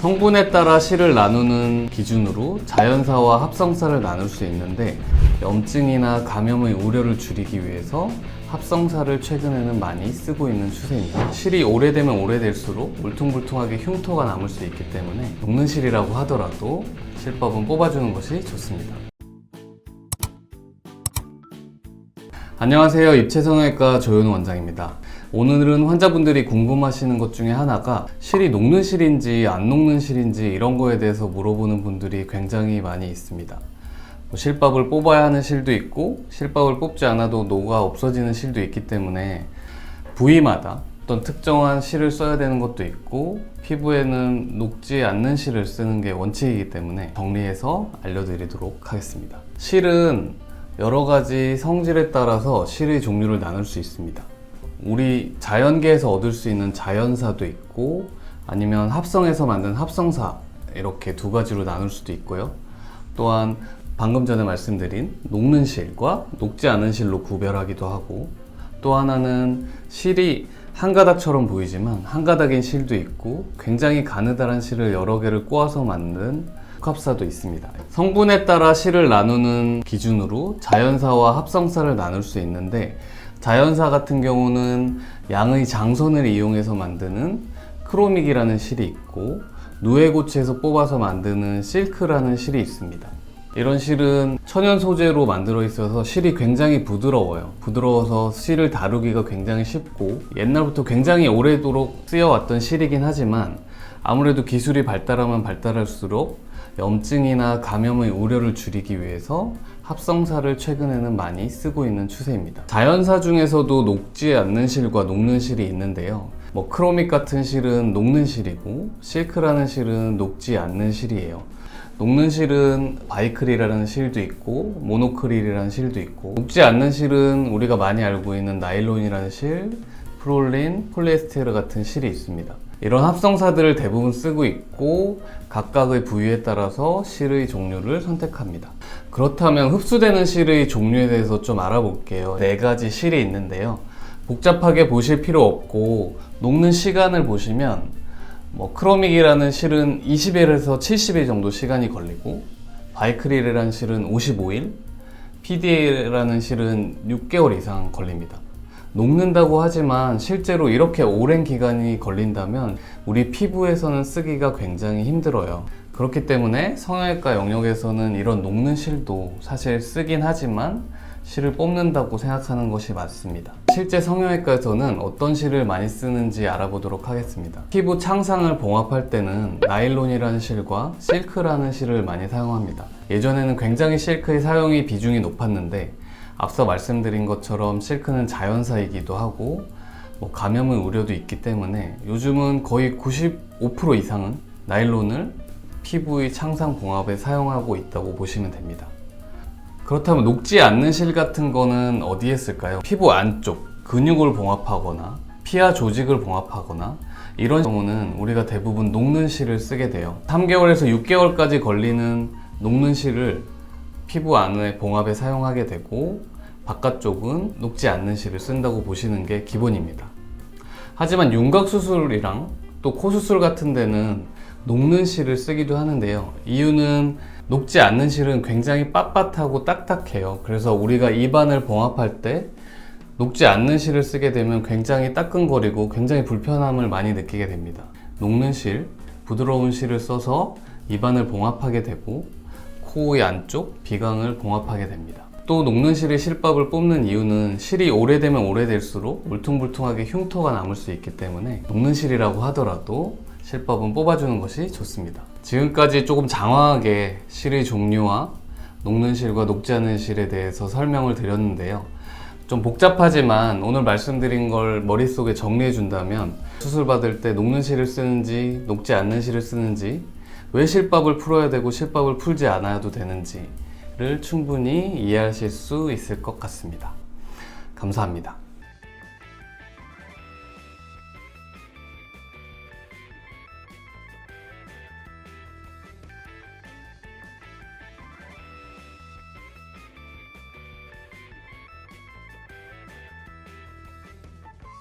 성분에 따라 실을 나누는 기준으로 자연사와 합성사를 나눌 수 있는데, 염증이나 감염의 우려를 줄이기 위해서 합성사를 최근에는 많이 쓰고 있는 추세입니다. 실이 오래되면 오래될수록 울퉁불퉁하게 흉터가 남을 수 있기 때문에 녹는 실이라고 하더라도 실밥은 뽑아주는 것이 좋습니다. 안녕하세요. 입체성형외과 조현우 원장입니다. 오늘은 환자분들이 궁금하시는 것 중에 하나가 실이 녹는 실인지 안 녹는 실인지 이런 거에 대해서 물어보는 분들이 굉장히 많이 있습니다. 실밥을 뽑아야 하는 실도 있고 실밥을 뽑지 않아도 녹아 없어지는 실도 있기 때문에 부위마다 어떤 특정한 실을 써야 되는 것도 있고 피부에는 녹지 않는 실을 쓰는 게 원칙이기 때문에 정리해서 알려드리도록 하겠습니다. 실은 여러 가지 성질에 따라서 실의 종류를 나눌 수 있습니다. 우리 자연계에서 얻을 수 있는 자연사도 있고 아니면 합성해서 만든 합성사, 이렇게 두 가지로 나눌 수도 있고요. 또한 방금 전에 말씀드린 녹는 실과 녹지 않은 실로 구별하기도 하고, 또 하나는 실이 한 가닥처럼 보이지만 한 가닥인 실도 있고 굉장히 가느다란 실을 여러 개를 꼬아서 만든 복합사도 있습니다. 성분에 따라 실을 나누는 기준으로 자연사와 합성사를 나눌 수 있는데, 자연사 같은 경우는 양의 장선을 이용해서 만드는 크로믹이라는 실이 있고, 누에고치에서 뽑아서 만드는 실크라는 실이 있습니다. 이런 실은 천연 소재로 만들어 있어서 실이 굉장히 부드러워요. 부드러워서 실을 다루기가 굉장히 쉽고 옛날부터 굉장히 오래도록 쓰여왔던 실이긴 하지만 아무래도 기술이 발달하면 발달할수록 염증이나 감염의 우려를 줄이기 위해서 합성사를 최근에는 많이 쓰고 있는 추세입니다. 자연사 중에서도 녹지 않는 실과 녹는 실이 있는데요. 크로믹 같은 실은 녹는 실이고 실크라는 실은 녹지 않는 실이에요. 녹는 실은 바이크릴이라는 실도 있고 모노크릴이라는 실도 있고, 녹지 않는 실은 우리가 많이 알고 있는 나일론이라는 실, 프롤린, 폴리에스테르 같은 실이 있습니다. 이런 합성사들을 대부분 쓰고 있고 각각의 부위에 따라서 실의 종류를 선택합니다. 그렇다면 흡수되는 실의 종류에 대해서 좀 알아볼게요. 4가지 실이 있는데요. 복잡하게 보실 필요 없고 녹는 시간을 보시면 크로믹이라는 실은 20일에서 70일 정도 시간이 걸리고, 바이크릴이라는 실은 55일, PDA라는 실은 6개월 이상 걸립니다. 녹는다고 하지만 실제로 이렇게 오랜 기간이 걸린다면 우리 피부에서는 쓰기가 굉장히 힘들어요. 그렇기 때문에 성형외과 영역에서는 이런 녹는 실도 사실 쓰긴 하지만 실을 뽑는다고 생각하는 것이 맞습니다. 실제 성형외과에서는 어떤 실을 많이 쓰는지 알아보도록 하겠습니다. 피부 창상을 봉합할 때는 나일론이라는 실과 실크라는 실을 많이 사용합니다. 예전에는 굉장히 실크의 사용이 비중이 높았는데 앞서 말씀드린 것처럼 실크는 자연사이기도 하고 감염의 우려도 있기 때문에 요즘은 거의 95% 이상은 나일론을 피부의 창상 봉합에 사용하고 있다고 보시면 됩니다. 그렇다면 녹지 않는 실 같은 거는 어디에 쓸까요? 피부 안쪽 근육을 봉합하거나 피하 조직을 봉합하거나 이런 경우는 우리가 대부분 녹는 실을 쓰게 돼요. 3개월에서 6개월까지 걸리는 녹는 실을 피부 안의 봉합에 사용하게 되고, 바깥쪽은 녹지 않는 실을 쓴다고 보시는 게 기본입니다. 하지만 윤곽수술이랑 또 코수술 같은 데는 녹는 실을 쓰기도 하는데요. 이유는 녹지 않는 실은 굉장히 빳빳하고 딱딱해요. 그래서 우리가 입안을 봉합할 때 녹지 않는 실을 쓰게 되면 굉장히 따끔거리고 굉장히 불편함을 많이 느끼게 됩니다. 녹는 실, 부드러운 실을 써서 입안을 봉합하게 되고 코의 안쪽, 비강을 봉합하게 됩니다. 또 녹는 실의 실밥을 뽑는 이유는 실이 오래되면 오래될수록 울퉁불퉁하게 흉터가 남을 수 있기 때문에 녹는 실이라고 하더라도 실밥은 뽑아주는 것이 좋습니다. 지금까지 조금 장황하게 실의 종류와 녹는 실과 녹지 않은 실에 대해서 설명을 드렸는데요. 좀 복잡하지만 오늘 말씀드린 걸 머릿속에 정리해 준다면 수술 받을 때 녹는 실을 쓰는지 녹지 않는 실을 쓰는지, 왜 실밥을 풀어야 되고 실밥을 풀지 않아도 되는지를 충분히 이해하실 수 있을 것 같습니다. 감사합니다.